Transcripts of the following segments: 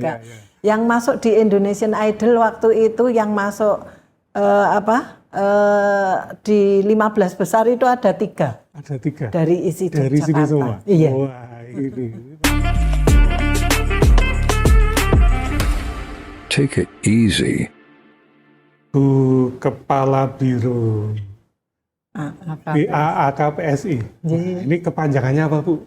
juga. Yang masuk di Indonesian Idol waktu itu yang masuk di 15 besar itu ada 3. Ada 3. Dari isi dari Yogyakarta. sini semua. Iya. Wah, ini. Take it easy. Bu Kepala Biro BAAKPSI. Ini kepanjangannya apa, Bu?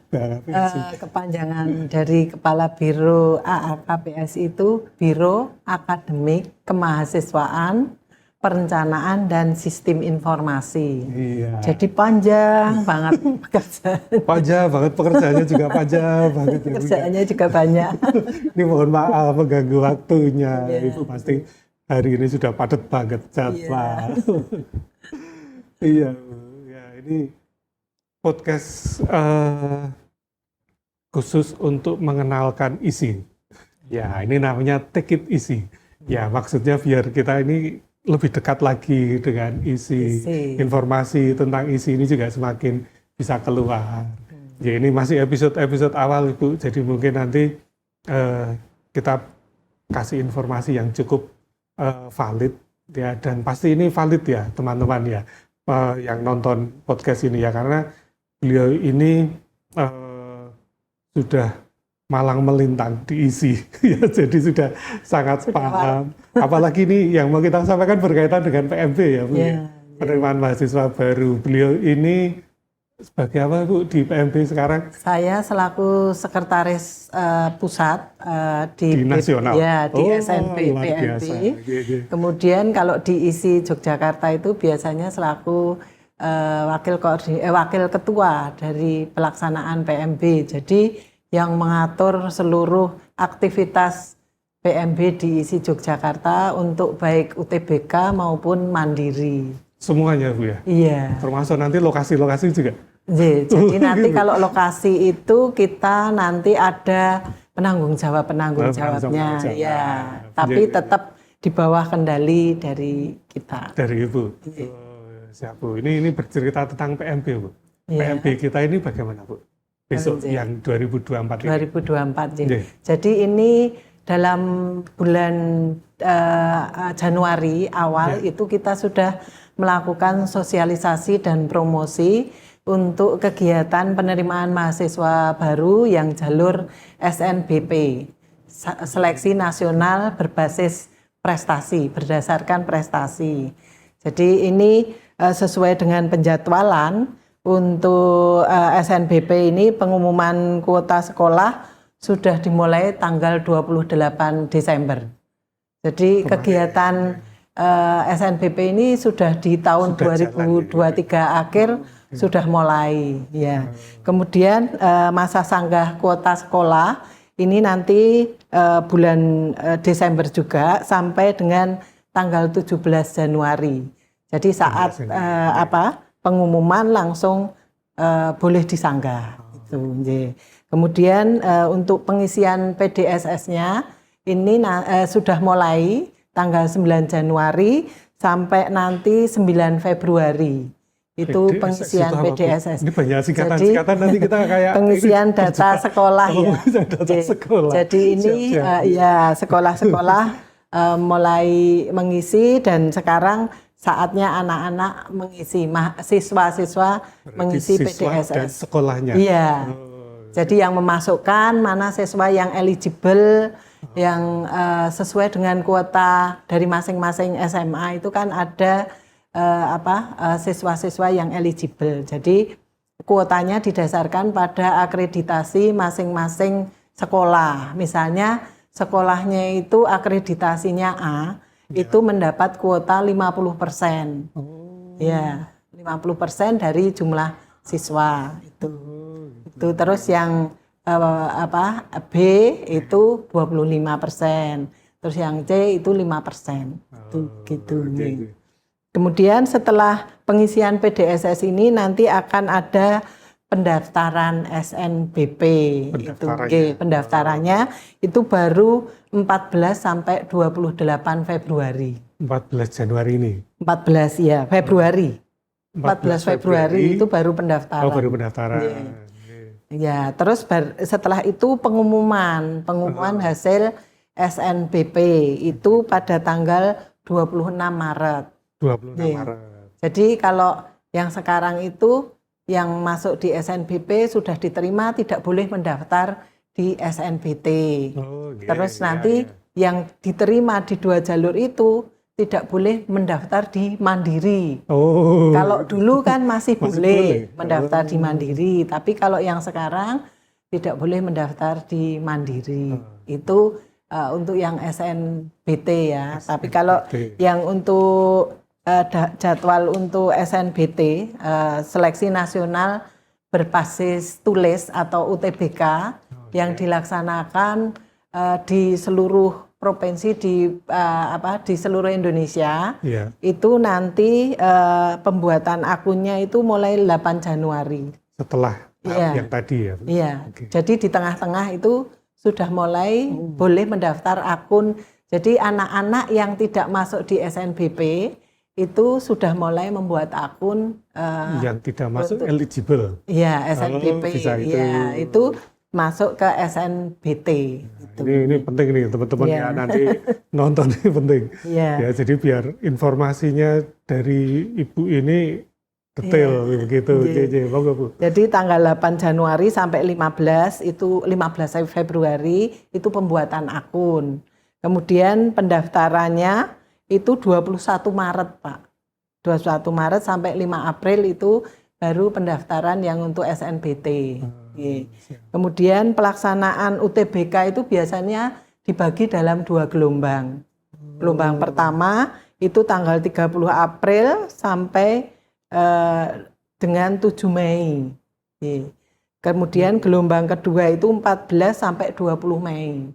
Kepanjangan dari Kepala Biro AAKPSI itu Biro Akademik Kemahasiswaan, Perencanaan dan Sistem Informasi. Iya. Jadi panjang banget pekerjaan. Panjang banget pekerjaannya juga panjang banget. Pekerjaannya juga banyak. Ini mohon maaf mengganggu waktunya. Ibu pasti hari ini sudah padat banget jadwal. Iya, ya ini podcast khusus untuk mengenalkan isi. Ya, ini namanya Take It Easy. Ya, maksudnya biar kita ini lebih dekat lagi dengan isi. Informasi tentang isi ini juga semakin bisa keluar. Ya, ini masih episode awal, Ibu. Jadi mungkin nanti kita kasih informasi yang cukup valid ya, dan pasti ini valid ya teman-teman ya. Yang nonton podcast ini ya, karena beliau ini sudah malang melintang di isi ya, jadi sudah sangat paham. Apalagi ini yang mau kita sampaikan berkaitan dengan PMB ya, Bu. Penerimaan mahasiswa baru. Beliau ini sebagai apa, Bu, di PMB sekarang? Saya selaku sekretaris pusat di nasional. Ya, di SNP PMB. Kemudian kalau di isi Yogyakarta itu biasanya selaku wakil ketua dari pelaksanaan PMB. Jadi yang mengatur seluruh aktivitas PMB di isi Yogyakarta untuk baik UTBK maupun mandiri. Semuanya, Bu ya? Iya. Termasuk nanti lokasi-lokasi juga? Jadi nanti kalau lokasi itu kita nanti ada penanggung jawabnya. Ya. Tapi tetap di bawah kendali dari kita. Dari Ibu? Iya. Siap, Bu. Ini bercerita tentang PMB, Bu. PMB kita ini bagaimana, Bu? Besok yang 2024 ini? 2024, Jadi ini dalam bulan Januari awal itu kita sudah melakukan sosialisasi dan promosi untuk kegiatan penerimaan mahasiswa baru yang jalur SNBP, Seleksi Nasional Berbasis Prestasi, berdasarkan prestasi. Jadi ini sesuai dengan penjadwalan untuk SNBP ini pengumuman kuota sekolah sudah dimulai tanggal 28 Desember. Jadi kegiatan SNBP ini sudah di tahun 2023 akhir sudah mulai ya. Kemudian masa sanggah kuota sekolah ini nanti bulan Desember juga sampai dengan tanggal 17 Januari. Jadi saat pengumuman langsung boleh disanggah. Kemudian untuk pengisian PDSS-nya ini sudah mulai tanggal 9 Januari sampai nanti 9 Februari. Itu pengisian PDSS. Ini banyak singkatan-singkatan, nanti kita kayak pengisian data sekolah ya. Data sekolah. Jadi ini ya sekolah-sekolah mulai mengisi dan sekarang saatnya anak-anak mengisi, siswa-siswa mengisi PDSS. Dan sekolahnya. Iya. Jadi yang memasukkan mana siswa yang eligible, yang sesuai dengan kuota dari masing-masing SMA itu kan ada siswa-siswa yang eligible. Jadi kuotanya didasarkan pada akreditasi masing-masing sekolah. Misalnya sekolahnya itu akreditasinya A, itu mendapat kuota 50%. Ya, 50% dari jumlah siswa itu. Terus yang B itu 25%. Terus yang C itu 5%. Gitu. Kemudian setelah pengisian PDSS ini nanti akan ada pendaftaran SNBP. Pendaftarannya itu baru 14 sampai 28 Februari. 14 Januari ini. 14 ya, Februari. 14 Februari itu baru pendaftaran. Oh, baru pendaftaran. Ya, terus setelah itu pengumuman hasil SNBP itu pada tanggal 26 Maret. 26 Iya. Maret. Jadi kalau yang sekarang itu yang masuk di SNBP sudah diterima tidak boleh mendaftar di SNBT. Oh, iya, Terus iya, nanti iya. yang diterima di 2 jalur itu tidak boleh mendaftar di Mandiri. Oh. Kalau dulu kan masih Masih boleh boleh. mendaftar di Mandiri, tapi kalau yang sekarang tidak boleh mendaftar di Mandiri. Itu untuk yang SNBT ya. Tapi kalau yang untuk jadwal untuk SNBT, seleksi nasional berbasis tulis atau UTBK yang dilaksanakan di seluruh provinsi di seluruh Indonesia. Iya. Itu nanti pembuatan akunnya itu mulai 8 Januari. Setelah Iya. yang tadi ya. Iya. Oke. Jadi di tengah-tengah itu sudah mulai boleh mendaftar akun. Jadi anak-anak yang tidak masuk di SNBP itu sudah mulai membuat akun Yang tidak masuk eligible. ya SNBP. bisa itu. Ya, itu masuk ke SNBT. Gitu. Ini penting nih teman-teman Iya. ya, nanti nonton ini penting. Iya. Ya, jadi biar informasinya dari Ibu ini detail begitu. Iya. Monggo Bu. Jadi tanggal 8 Januari sampai 15 Februari itu pembuatan akun. Kemudian pendaftarannya itu 21 Maret, Pak. 21 Maret sampai 5 April itu baru pendaftaran yang untuk SNBT. Kemudian pelaksanaan UTBK itu biasanya dibagi dalam 2 gelombang. Gelombang pertama itu tanggal 30 April sampai dengan 7 Mei. Kemudian gelombang kedua itu 14 sampai 20 Mei.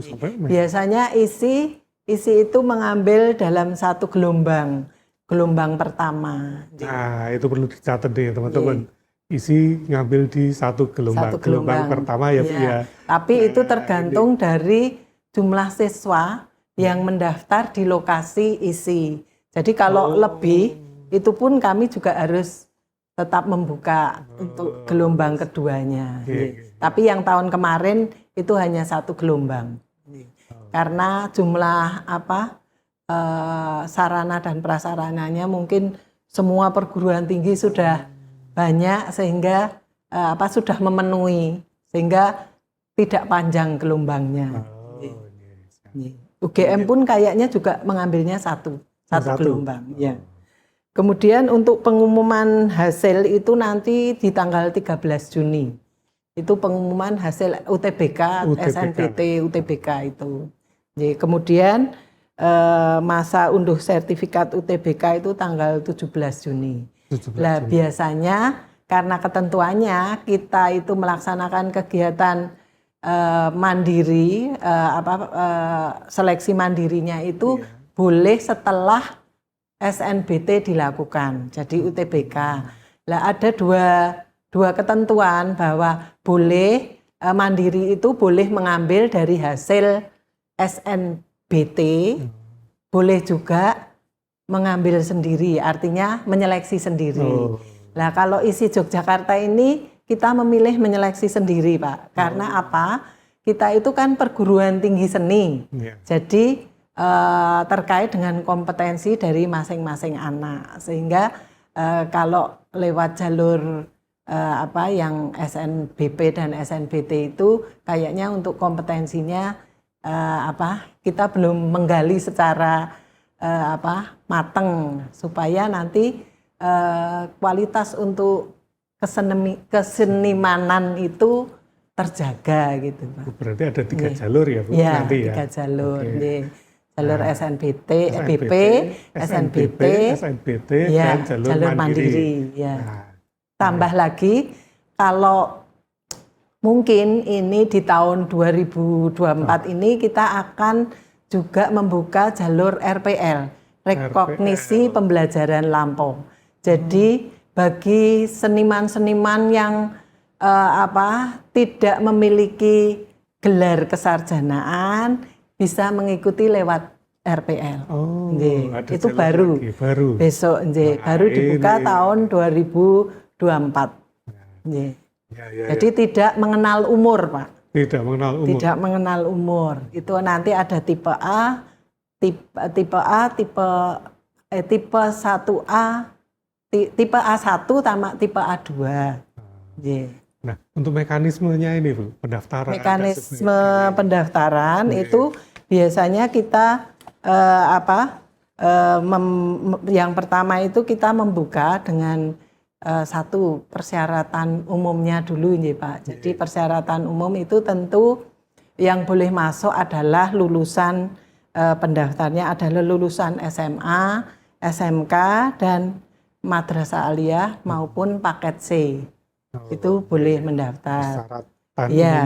Sampai Mei. Biasanya isi itu mengambil dalam satu gelombang. Gelombang pertama. Nah, itu perlu dicatat nih teman-teman. Isi ngambil di satu gelombang. Satu gelombang. Pertama ya Bu ya. Tapi itu tergantung dari jumlah siswa yang mendaftar di lokasi isi. Jadi kalau lebih, itu pun kami juga harus tetap membuka untuk gelombang keduanya. Tapi yang tahun kemarin itu hanya satu gelombang. Karena jumlah sarana dan prasarananya mungkin semua perguruan tinggi sudah banyak sehingga sudah memenuhi sehingga tidak panjang gelombangnya. UGM pun kayaknya juga mengambilnya satu gelombang. Ya. Kemudian untuk pengumuman hasil itu nanti di tanggal 13 Juni. Itu pengumuman hasil UTBK. SNBT, UTBK itu. Kemudian masa unduh sertifikat UTBK itu tanggal 17 Juni. Nah, biasanya karena ketentuannya kita itu melaksanakan kegiatan mandiri, seleksi mandirinya itu boleh setelah SNBT dilakukan. Jadi UTBK. Nah, ada dua ketentuan bahwa boleh mandiri itu boleh mengambil dari hasil SNBT, boleh juga mengambil sendiri, artinya menyeleksi sendiri. Nah, kalau isi Yogyakarta ini kita memilih menyeleksi sendiri, Pak. Karena apa? Kita itu kan perguruan tinggi seni. Jadi terkait dengan kompetensi dari masing-masing anak. Sehingga kalau lewat jalur yang SNBP dan SNBT itu kayaknya untuk kompetensinya kita belum menggali secara matang supaya nanti kualitas untuk kesenimanan itu terjaga gitu, Pak. Berarti ada 3 jalur ya Bu Ya, nanti ya. 3 jalur. Jalur SNBT, BP, SNBP, dan jalur mandiri. Ya. Tambah lagi kalau mungkin ini di tahun 2024 ini kita akan juga membuka jalur RPL, rekognisi pembelajaran lampau. Jadi bagi seniman-seniman yang tidak memiliki gelar kesarjanaan bisa mengikuti lewat RPL. Itu baru. Besok baru dibuka tahun 2024. Jadi tidak mengenal umur, Pak. Tidak mengenal umur. Tidak mengenal umur. Itu nanti ada tipe A, tipe 1A, tipe A1 sama tipe A2. Yeah. Nah, untuk mekanismenya ini Bu, pendaftaran. Mekanisme pendaftaran itu biasanya kita yang pertama itu kita membuka dengan satu persyaratan umumnya dulu nih Pak. Jadi persyaratan umum itu tentu yang boleh masuk adalah lulusan pendaftarnya adalah lulusan SMA, SMK dan madrasah aliyah maupun paket C. Itu boleh mendaftar.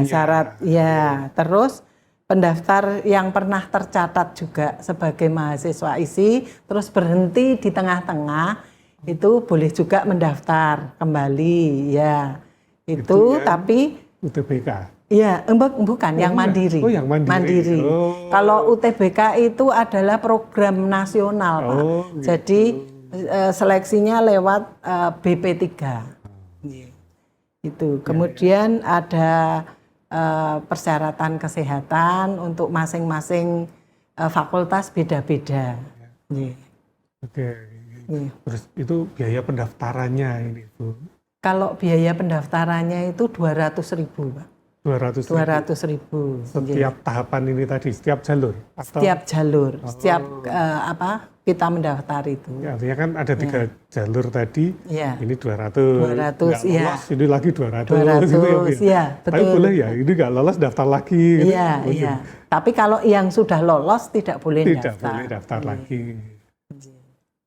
Syarat. Ya, terus pendaftar yang pernah tercatat juga sebagai mahasiswa ISI terus berhenti di tengah-tengah itu boleh juga mendaftar kembali ya. Itu tapi UTBK. Ya, bukan yang mandiri. Oh, yang mandiri. Oh. Kalau UTBK itu adalah program nasional, Pak. Gitu. Jadi seleksinya lewat BP3. Itu. Kemudian ada persyaratan kesehatan untuk masing-masing fakultas beda-beda. Oke. Terus itu biaya pendaftarannya ini Bu? Kalau biaya pendaftarannya itu 200.000 Pak. 200.000. Setiap tahapan ini tadi, setiap jalur? Atau? Setiap jalur, setiap kita mendaftar itu. Ya, artinya kan ada 3 jalur tadi, ya. Ini 200, nggak lolos, ya. Ini lagi 200 gitu ya, betul. Tapi boleh ya, ini nggak lolos daftar lagi. Iya, gitu. Iya. Tapi kalau yang sudah lolos tidak boleh daftar. Tidak boleh daftar lagi.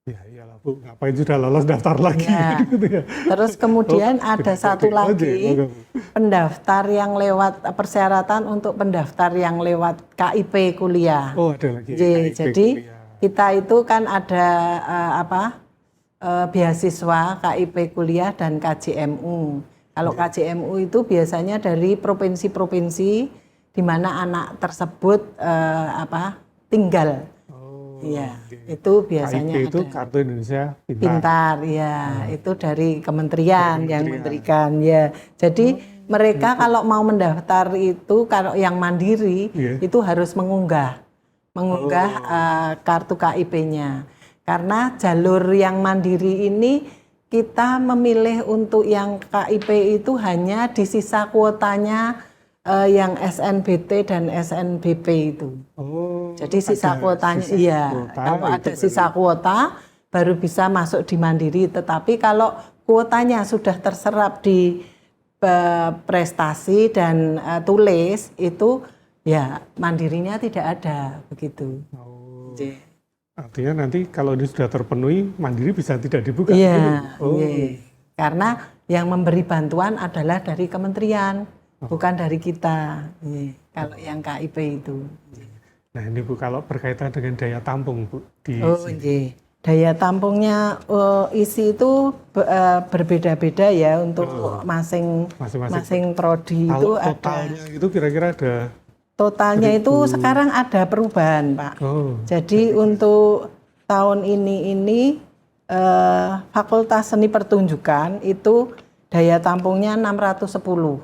Ya iyalah Bu, ngapain sudah lolos daftar lagi. Ya. Gitu ya. Terus kemudian ada satu lagi pendaftar yang lewat persyaratan untuk pendaftar yang lewat KIP kuliah. Oh ada lagi. Jadi kuliah. Kita itu kan ada beasiswa KIP kuliah dan KJMU. Kalau KJMU itu biasanya dari provinsi-provinsi di mana anak tersebut tinggal. Iya, itu biasanya KIP itu ada. Kartu Indonesia Pintar, ya, itu dari kementerian yang memberikan, ya. Jadi mereka kalau mau mendaftar itu kalau yang mandiri itu harus mengunggah kartu KIP-nya. Karena jalur yang mandiri ini kita memilih untuk yang KIP itu hanya di sisa kuotanya yang SNBT dan SNBP itu. Jadi sisa kuotanya, kalau ada sisa kuota baru bisa masuk di mandiri. Tetapi kalau kuotanya sudah terserap di prestasi dan tulis itu, ya mandirinya tidak ada begitu. Artinya nanti kalau ini sudah terpenuhi, mandiri bisa tidak dibuka. Iya. Karena yang memberi bantuan adalah dari kementerian. Bukan dari kita, kalau yang KIP itu. Nah ini Bu, kalau berkaitan dengan daya tampung Bu di daya tampungnya ISI itu berbeda-beda ya untuk masing-masing prodi itu ada. Totalnya itu kira-kira ada? Totalnya itu sekarang ada perubahan Pak. Jadi untuk tahun ini Fakultas Seni Pertunjukan itu daya tampungnya 610.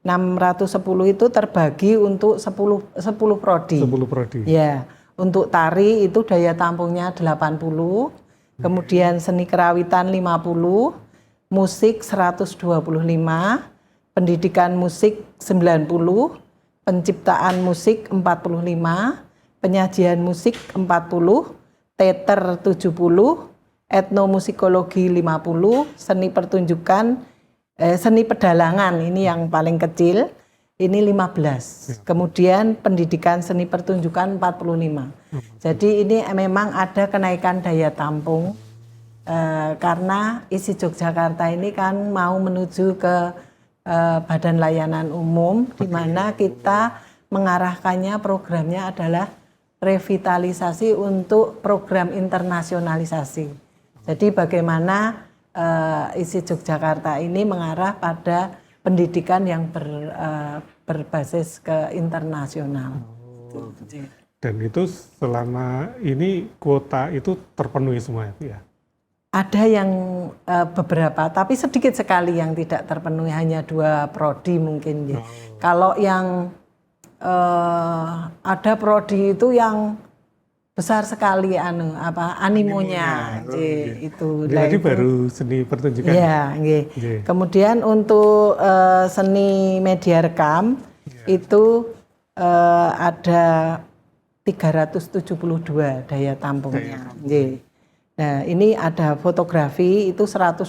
610 itu terbagi untuk 10 prodi. 10 prodi. Ya, untuk tari itu daya tampungnya 80, kemudian seni kerawitan 50, musik 125, pendidikan musik 90, penciptaan musik 45, penyajian musik 40, teater 70, etnomusikologi 50, seni pertunjukan, seni pedalangan ini yang paling kecil, ini 15. Kemudian pendidikan seni pertunjukan 45. Jadi ini memang ada kenaikan daya tampung karena ISI Yogyakarta ini kan mau menuju ke Badan Layanan Umum, di mana kita mengarahkannya programnya adalah revitalisasi untuk program internasionalisasi. Jadi bagaimana ISI Yogyakarta ini mengarah pada pendidikan yang berbasis ke internasional. Dan itu selama ini kuota itu terpenuhi semua ya? ada yang beberapa, tapi sedikit sekali yang tidak terpenuhi, hanya 2 prodi mungkin ya. Kalau yang ada prodi itu yang besar sekali animonya. Itu. Jadi baru seni pertunjukan. Ya, kemudian untuk seni media rekam itu ada 372 daya tampungnya. Nah, ini ada fotografi itu 120,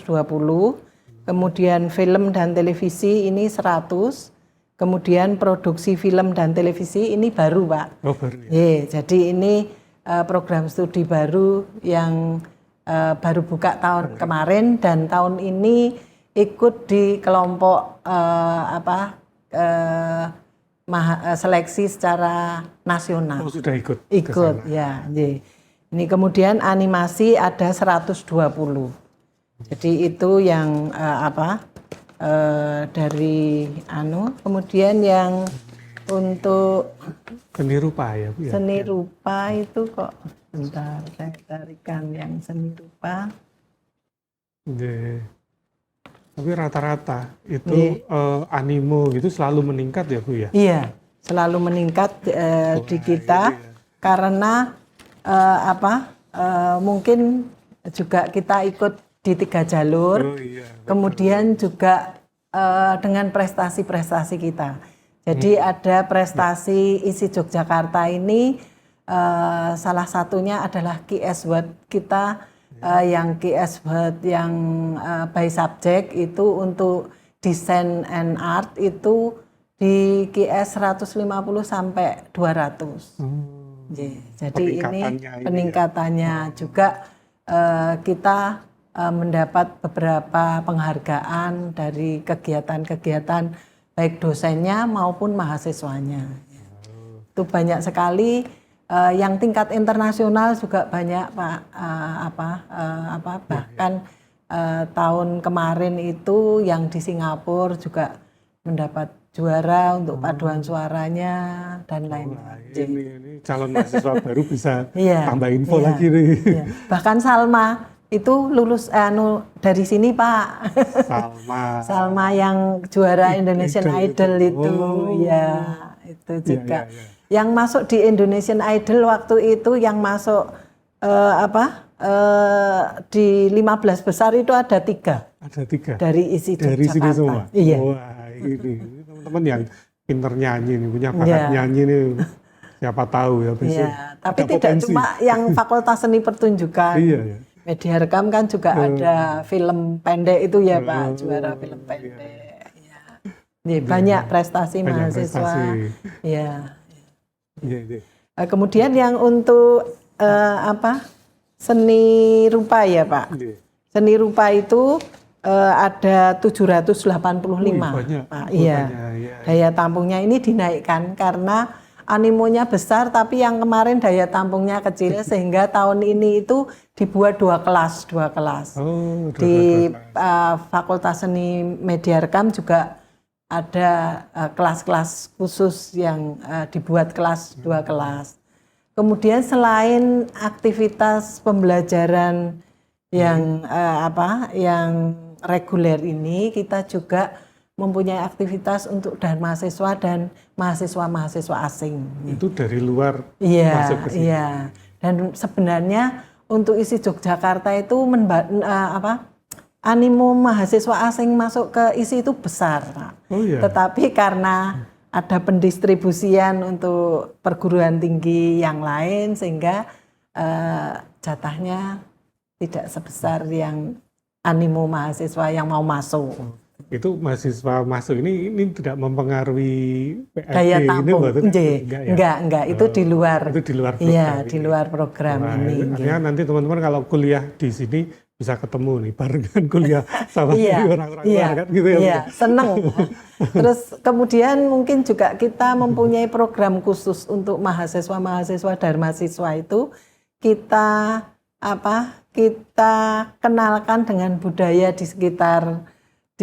kemudian film dan televisi ini 100, kemudian produksi film dan televisi ini baru, Pak. Oh, baru ya. Jadi ini program studi baru yang baru buka tahun kemarin, dan tahun ini ikut di kelompok seleksi secara nasional. Oh, sudah ikut. Ikut ya. Ini kemudian animasi ada 120. Jadi itu yang dari kemudian yang untuk seni rupa ya, Bu ya. Seni rupa itu kok bentar saya tarikan yang seni rupa. Tapi rata-rata itu animo gitu selalu meningkat ya, Bu ya? Iya, selalu meningkat di kita karena mungkin juga kita ikut di 3 jalur, kemudian juga dengan prestasi-prestasi kita. Jadi ada prestasi ISI Yogyakarta ini, salah satunya adalah QS Award kita, yang QS Award yang by subject itu untuk desain and art itu di QS 150 sampai 200. Jadi ini peningkatannya juga kita mendapat beberapa penghargaan dari kegiatan-kegiatan baik dosennya maupun mahasiswanya. Itu banyak sekali, yang tingkat internasional juga banyak, Pak. Bahkan tahun kemarin itu yang di Singapura juga mendapat juara untuk paduan suaranya dan lain-lain. Ini calon mahasiswa baru bisa tambah info lagi nih. Bahkan Salma itu lulus dari sini, Pak. Salma yang juara Indonesian Idol itu. Itu juga. Yang masuk di Indonesian Idol waktu itu, yang masuk di 15 besar itu ada 3. Ada 3. Dari ISI Yogyakarta. Dari sini semua. Iya. Wah, ini teman-teman yang pinter nyanyi nih, punya bakat nyanyi nih. Siapa tahu ya besok. Tapi tidak cuma yang Fakultas Seni Pertunjukan. Media rekam kan juga ada film pendek itu ya, Pak, juara film pendek. Banyak prestasi mahasiswa. Kemudian yang untuk seni rupa ya, Pak. Seni rupa itu ada 785. Pak. Daya tampungnya ini dinaikkan karena animonya besar, tapi yang kemarin daya tampungnya kecil, sehingga tahun ini itu dibuat 2 kelas. Di Fakultas Seni Media Rekam juga ada kelas-kelas khusus yang dibuat 2 kelas. Kemudian selain aktivitas pembelajaran yang yang reguler ini, kita juga mempunyai aktivitas untuk mahasiswa dan mahasiswa asing. Itu dari luar masuk ke sini. Iya. Dan sebenarnya untuk ISI Yogyakarta itu animo mahasiswa asing masuk ke ISI itu besar, Pak. Tetapi karena ada pendistribusian untuk perguruan tinggi yang lain, sehingga jatahnya tidak sebesar yang animo mahasiswa yang mau masuk. Itu mahasiswa masuk ini tidak mempengaruhi PLG daya tampung ini? Enggak, itu di luar. Itu di luar program. Iya, di luar program ini. Artinya nanti teman-teman kalau kuliah di sini bisa ketemu nih barengan kuliah sama orang-orang luar kan gitu ya. Iya, seneng. Terus kemudian mungkin juga kita mempunyai program khusus untuk mahasiswa dan mahasiswa itu kita kenalkan dengan budaya di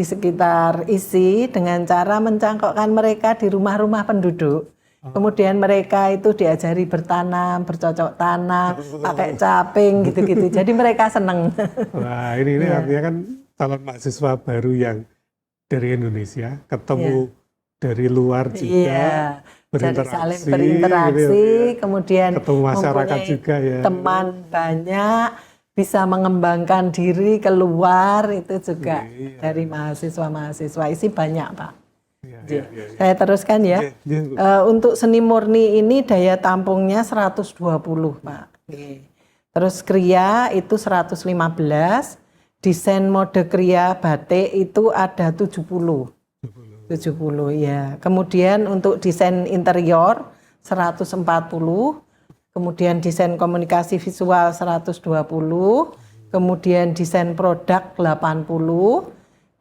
sekitar ISI dengan cara mencangkokkan mereka di rumah-rumah penduduk. Kemudian mereka itu diajari bertanam, bercocok tanam, pakai caping gitu-gitu. Jadi mereka seneng. Wah, ini artinya kan calon mahasiswa baru yang dari Indonesia ketemu dari luar juga, jadi saling berinteraksi, berinteraksi, gitu ya. kemudian Ketemu masyarakat mempunyai juga ya. teman banyak, bisa mengembangkan diri keluar, itu juga dari mahasiswa-mahasiswa ISI banyak, Pak. Ya. Saya teruskan ya. Untuk seni murni ini daya tampungnya 120, Pak. Terus kriya itu 115, desain mode kriya batik itu ada 70 ya. Kemudian untuk desain interior 140, kemudian desain komunikasi visual 120, kemudian desain produk 80,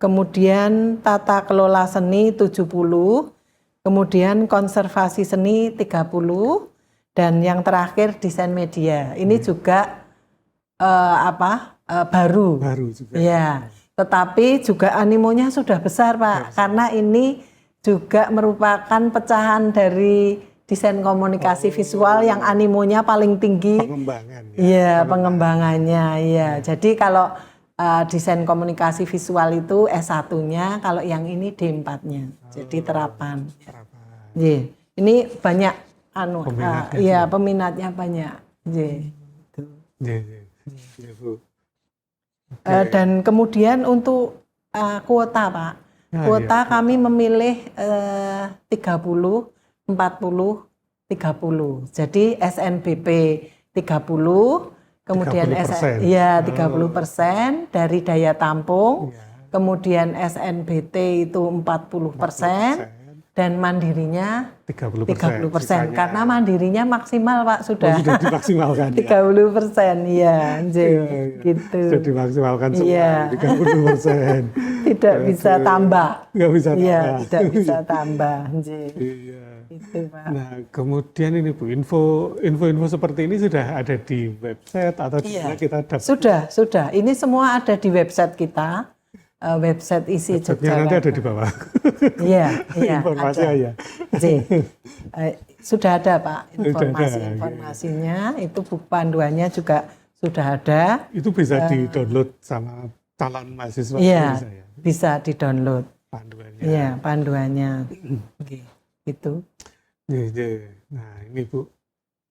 kemudian tata kelola seni 70, kemudian konservasi seni 30, dan yang terakhir desain media. Ini juga baru juga. Ya, tetapi juga animonya sudah besar, Pak, karena ini juga merupakan pecahan dari desain komunikasi visual yang animonya paling tinggi. Pengembangan. Iya, pengembangannya. Iya. Jadi kalau desain komunikasi visual itu S1-nya, kalau yang ini D4-nya. Jadi terapan. Iya. Ini banyak peminatnya banyak. Iya. Dan kemudian untuk kuota, Pak. Kuota kami memilih 30, 40, 30. Jadi SNBP 30, kemudian 30% dari daya tampung, kemudian SNBT itu 40%, dan mandirinya 30%. Karena mandirinya maksimal, Pak, sudah. Sudah dimaksimalkan. 30%, ya, gitu. Sudah dimaksimalkan semua, 30%. Tidak bisa tambah. Nggak bisa tambah. Iya, tidak bisa tambah. Iya. Itu, Pak. Nah, kemudian ini Bu, info seperti ini sudah ada di website atau di mana kita dapat? Sudah. Ini semua ada di website kita. Website ISI Yogyakarta. Nanti ada di bawah. Iya, informasi ada. ya. Sudah ada, Pak, informasinya. Itu buku panduannya juga sudah ada. Itu bisa di-download sama calon mahasiswa. Iya, bisa di-download. Panduannya. Iya, panduannya. Gitu. Nah, ini Bu,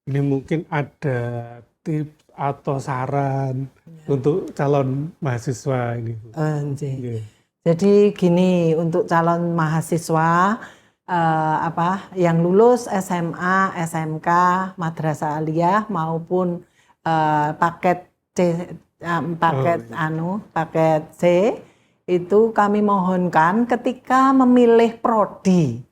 ini mungkin ada tips atau saran untuk calon mahasiswa ini, Bu. Jadi gini, untuk calon mahasiswa yang lulus SMA, SMK, Madrasah Aliyah maupun paket C itu kami mohonkan ketika memilih prodi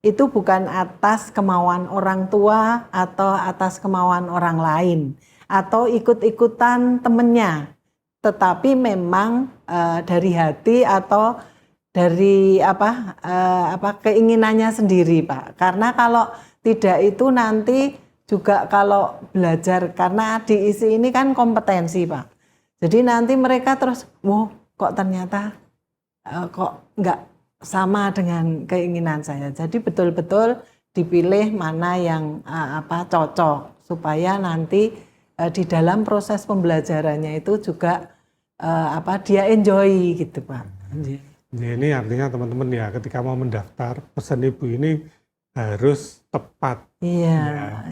itu bukan atas kemauan orang tua atau atas kemauan orang lain atau ikut-ikutan temennya, tetapi memang dari hati atau dari keinginannya sendiri, Pak. Karena kalau tidak itu nanti juga kalau belajar, karena di ISI ini kan kompetensi, Pak. Jadi nanti mereka terus, kok ternyata kok enggak sama dengan keinginan saya. Jadi betul-betul dipilih mana yang cocok supaya nanti di dalam proses pembelajarannya itu juga dia enjoy gitu, Pak. Ini artinya teman-teman ya, ketika mau mendaftar pesan Ibu ini harus tepat. Iya.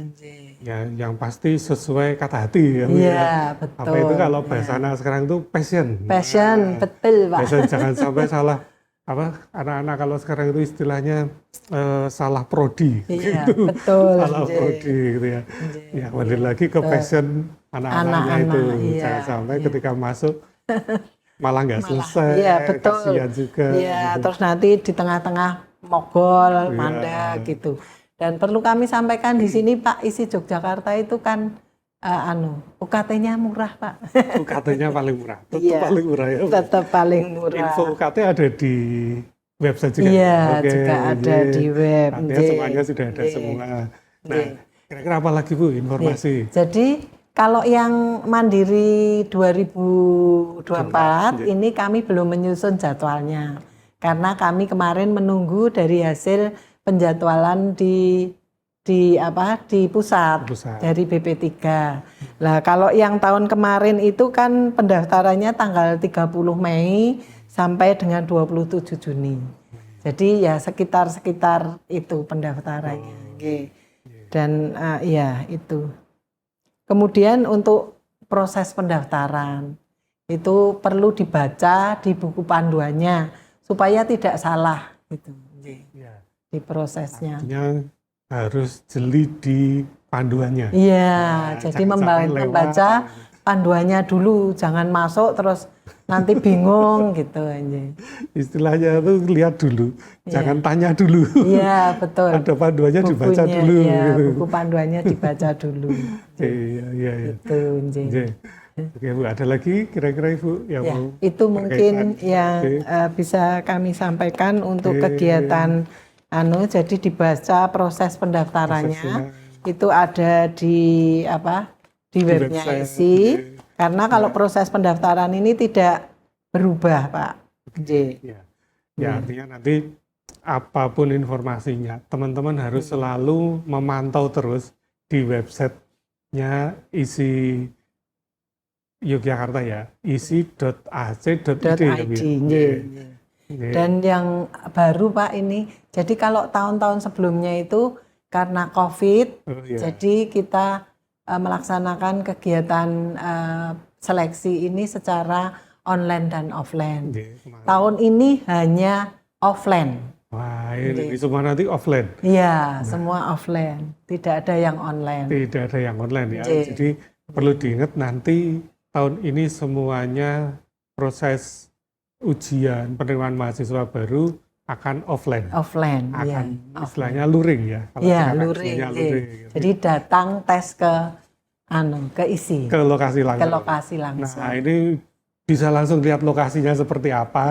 Ya, yang pasti sesuai kata hati. Iya, betul. Apa itu kalau bahasa anak sekarang itu passion. Passion, betul, Pak. Passion, jangan sampai salah. Anak-anak kalau sekarang itu istilahnya salah prodi. Iya, gitu. Betul. Salah prodi gitu ya. Ya, kembali lagi ke passion anak-anaknya itu. Jangan sampai ketika masuk malah nggak selesai. Iya, betul. Kasihan juga. Iya, terus nanti di tengah-tengah mogol, mandek gitu. Dan perlu kami sampaikan di sini, Pak, ISI Yogyakarta itu kan UKT-nya murah, Pak. UKT-nya paling murah, tetap paling murah ya. Tetap paling murah. Info UKT ada di website juga. Iya, juga ada di web. Artinya semuanya sudah ada semua. Nah, kira-kira apa lagi, Bu, informasi? Jadi kalau yang mandiri 2024 ini kami belum menyusun jadwalnya. Karena kami kemarin menunggu dari hasil penjadwalan di di pusat, dari BP3. Lah kalau yang tahun kemarin itu kan pendaftarannya tanggal 30 Mei sampai dengan 27 Juni. Jadi ya sekitar itu pendaftarannya. Dan ya itu. Kemudian untuk proses pendaftaran itu perlu dibaca di buku panduannya supaya tidak salah gitu. Di prosesnya. Artinya harus jeli di panduannya. Iya, jadi membaca panduannya dulu, jangan masuk terus nanti bingung gitu aja. Istilahnya itu lihat dulu, jangan tanya dulu. Iya, betul. Ada panduannya dibaca dulu. Iya, gitu. buku panduannya dibaca dulu. Iya. Gitu, Oke Bu, ada lagi kira-kira Ibu yang mau itu mungkin yang bisa kami sampaikan untuk kegiatan jadi dibaca proses pendaftarannya itu ada di webnya ISI karena kalau proses pendaftaran ini tidak berubah Pak. Ya artinya nanti apapun informasinya teman-teman harus selalu memantau terus di websitenya ISI Yogyakarta ya, isi.ac.id. Dan yang baru Pak ini, jadi kalau tahun-tahun sebelumnya itu karena COVID, jadi kita melaksanakan kegiatan seleksi ini secara online dan offline. Tahun ini hanya offline. Wah, ini semua nanti offline. Iya, semua offline. Tidak ada yang online. Tidak ada yang online ya. Jadi perlu diingat nanti tahun ini semuanya proses ujian penerimaan mahasiswa baru akan offline. Akan istilahnya luring ya. Iya, luring. Jadi datang tes ke ISI. Ke lokasi langsung. Nah, ini bisa langsung lihat lokasinya seperti apa.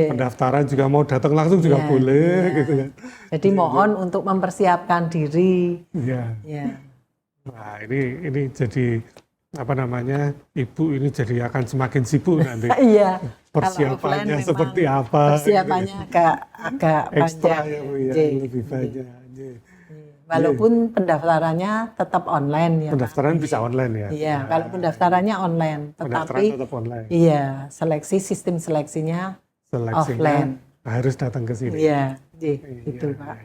Pendaftaran juga mau datang langsung juga boleh gitu kan. Jadi mohon untuk mempersiapkan diri. Nah, ini jadi Ibu ini jadi akan semakin sibuk nanti. Persiapannya seperti apa? Persiapannya agak ekstra panjang. Ya Bu ya, lebih banyak. Walaupun pendaftarannya tetap online ya. Pendaftaran bisa online ya. Iya, kalau pendaftarannya online, tetapi tetap online. Iya, sistem seleksinya offline. Harus datang ke sini. Iya, itu Pak.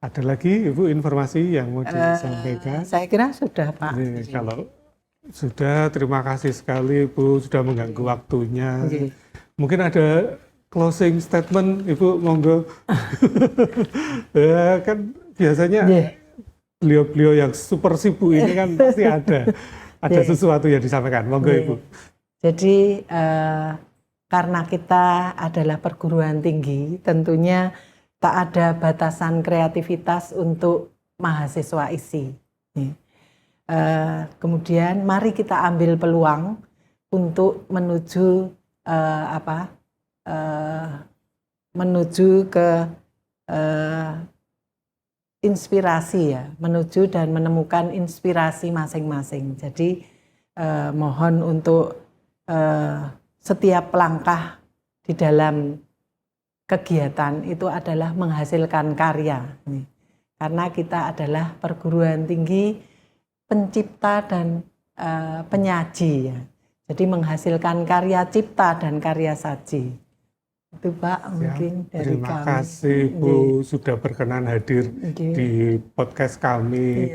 Ada lagi Ibu informasi yang mau disampaikan? Saya kira sudah Pak. Kalau sudah, terima kasih sekali Bu sudah mengganggu waktunya. Mungkin ada closing statement Ibu, monggo. Ya kan biasanya beliau-beliau yang super sibuk ini kan pasti ada sesuatu yang disampaikan. Monggo Ibu. Jadi karena kita adalah perguruan tinggi, tentunya tak ada batasan kreativitas untuk mahasiswa ISI. Kemudian mari kita ambil peluang untuk menuju ke inspirasi ya, menuju dan menemukan inspirasi masing-masing. Jadi mohon untuk setiap langkah di dalam kegiatan itu adalah menghasilkan karya. Karena kita adalah perguruan tinggi pencipta dan penyaji ya. Jadi menghasilkan karya cipta dan karya saji. Itu Pak mungkin dari kami. Terima kasih Bu sudah berkenan hadir di podcast kami.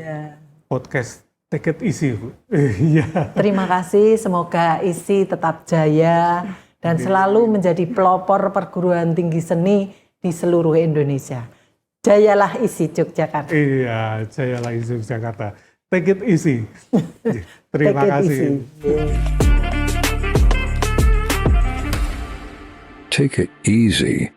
Podcast Take It Easy Bu. Terima kasih, semoga ISI tetap jaya dan selalu menjadi pelopor perguruan tinggi seni di seluruh Indonesia. Jayalah ISI Yogyakarta. Iya, jayalah ISI Yogyakarta. Take it easy. Terima kasih. Take it easy.